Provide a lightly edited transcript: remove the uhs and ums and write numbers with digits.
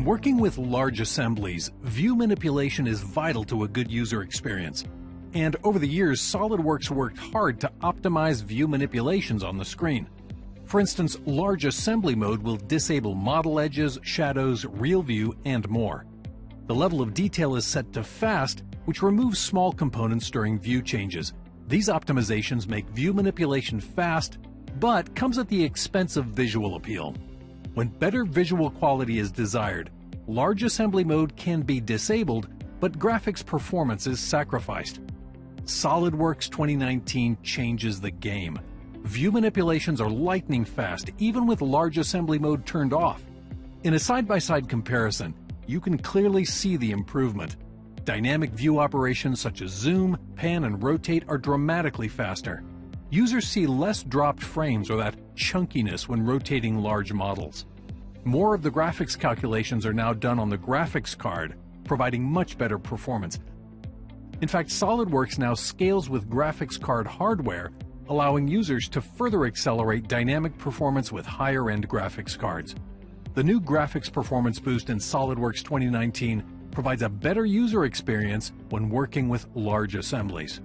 When working with large assemblies, view manipulation is vital to a good user experience. And over the years, SolidWorks worked hard to optimize view manipulations on the screen. For instance, large assembly mode will disable model edges, shadows, real view, and more. The level of detail is set to fast, which removes small components during view changes. These optimizations make view manipulation fast, but comes at the expense of visual appeal. When better visual quality is desired, large assembly mode can be disabled, but graphics performance is sacrificed. SolidWorks 2019 changes the game. View manipulations are lightning fast, even with large assembly mode turned off. In a side-by-side comparison, you can clearly see the improvement. Dynamic view operations such as zoom, pan, and rotate are dramatically faster. Users see less dropped frames or that chunkiness when rotating large models. More of the graphics calculations are now done on the graphics card, providing much better performance. In fact, SolidWorks now scales with graphics card hardware, allowing users to further accelerate dynamic performance with higher-end graphics cards. The new graphics performance boost in SolidWorks 2019 provides a better user experience when working with large assemblies.